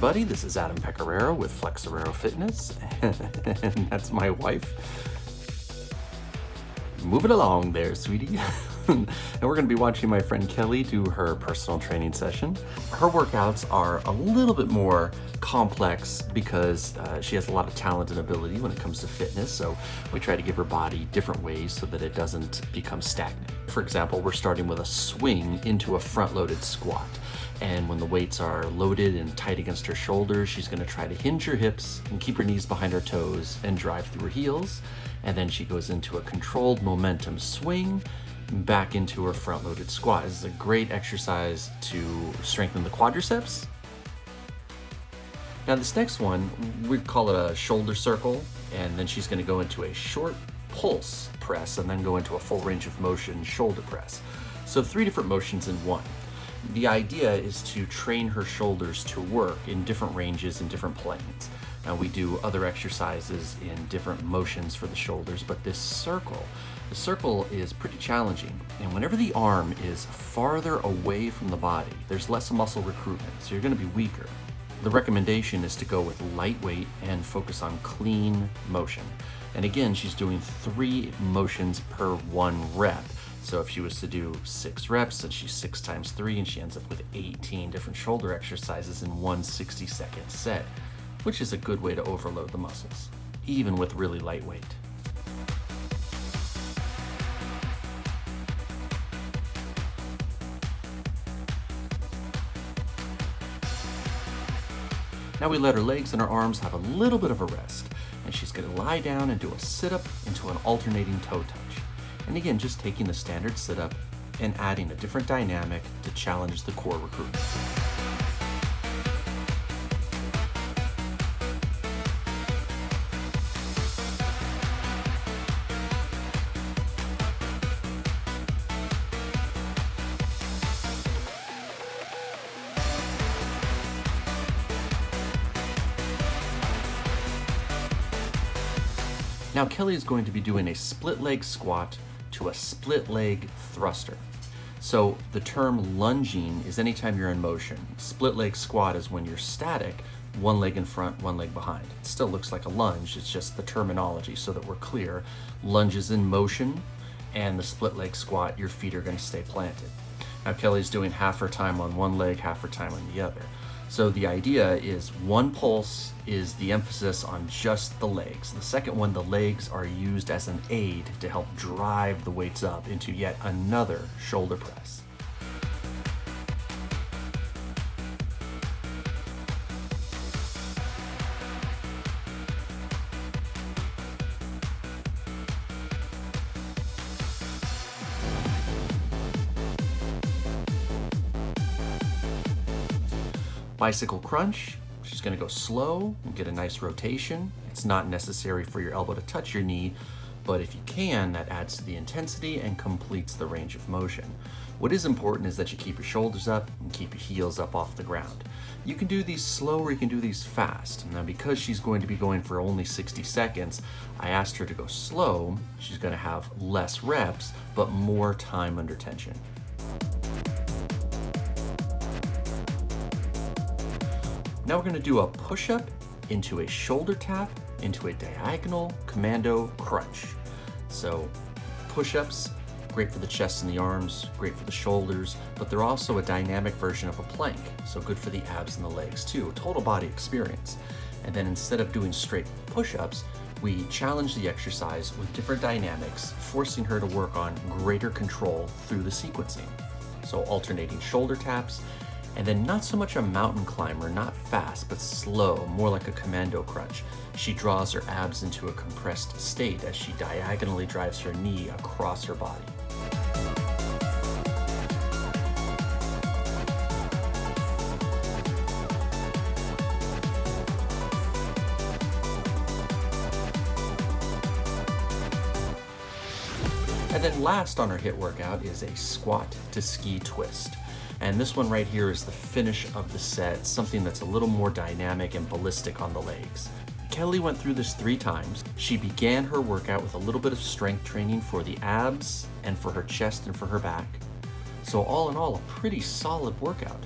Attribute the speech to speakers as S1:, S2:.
S1: everybody, this is Adam Pecoraro with Flexoraro Fitness, and that's my wife. Move it along there, sweetie. And we're going to be watching my friend Kelly do her personal training session. Her workouts are a little bit more complex because she has a lot of talent and ability when it comes to fitness, so we try to give her body different ways so that it doesn't become stagnant. For example, we're starting with a swing into a front-loaded squat. And when the weights are loaded and tight against her shoulders, she's going to try to hinge her hips and keep her knees behind her toes and drive through her heels. And then she goes into a controlled momentum swing back into her front-loaded squat. This is a great exercise to strengthen the quadriceps. Now this next one, we call it a shoulder circle, and then she's going to go into a short pulse press and then go into a full range of motion shoulder press. So 3 different motions in one. The idea is to train her shoulders to work in different ranges and different planes. Now we do other exercises in different motions for the shoulders, but the circle is pretty challenging. And whenever the arm is farther away from the body, there's less muscle recruitment, so you're going to be weaker. The recommendation is to go with lightweight and focus on clean motion. And again, she's doing 3 motions per 1 rep. So if she was to do 6 reps, and she's 6 times 3, and she ends up with 18 different shoulder exercises in one 60-second set, which is a good way to overload the muscles, even with really light weight. Now we let her legs and her arms have a little bit of a rest, and she's going to lie down and do a sit-up into an alternating toe touch. And again, just taking the standard sit-up and adding a different dynamic to challenge the core recruitment. Now Kelly is going to be doing a split leg squat to a split leg thruster. So the term lunging is anytime you're in motion. Split leg squat is when you're static, 1 leg in front, 1 leg behind. It still looks like a lunge, it's just the terminology so that we're clear. Lunge is in motion, and the split leg squat, your feet are going to stay planted. Now Kelly's doing half her time on 1 leg, half her time on the other. So the idea is 1 pulse is the emphasis on just the legs. The second one, the legs are used as an aid to help drive the weights up into yet another shoulder press. Bicycle crunch, she's going to go slow and get a nice rotation. It's not necessary for your elbow to touch your knee, but if you can, that adds to the intensity and completes the range of motion. What is important is that you keep your shoulders up and keep your heels up off the ground. You can do these slow or you can do these fast. Now because she's going to be going for only 60 seconds, I asked her to go slow. She's going to have less reps, but more time under tension. Now we're going to do a push-up into a shoulder tap into a diagonal Commando Crunch. So push-ups, great for the chest and the arms, great for the shoulders, but they're also a dynamic version of a plank, so good for the abs and the legs too, a total body experience. And then instead of doing straight push-ups, we challenge the exercise with different dynamics, forcing her to work on greater control through the sequencing. So alternating shoulder taps, and then not so much a mountain climber, not fast, but slow, more like a Commando Crunch. She draws her abs into a compressed state as she diagonally drives her knee across her body. And then last on our HIIT workout is a squat to ski twist. And this one right here is the finish of the set, something that's a little more dynamic and ballistic on the legs. Kelly went through this 3 times. She began her workout with a little bit of strength training for the abs and for her chest and for her back. So all in all, a pretty solid workout.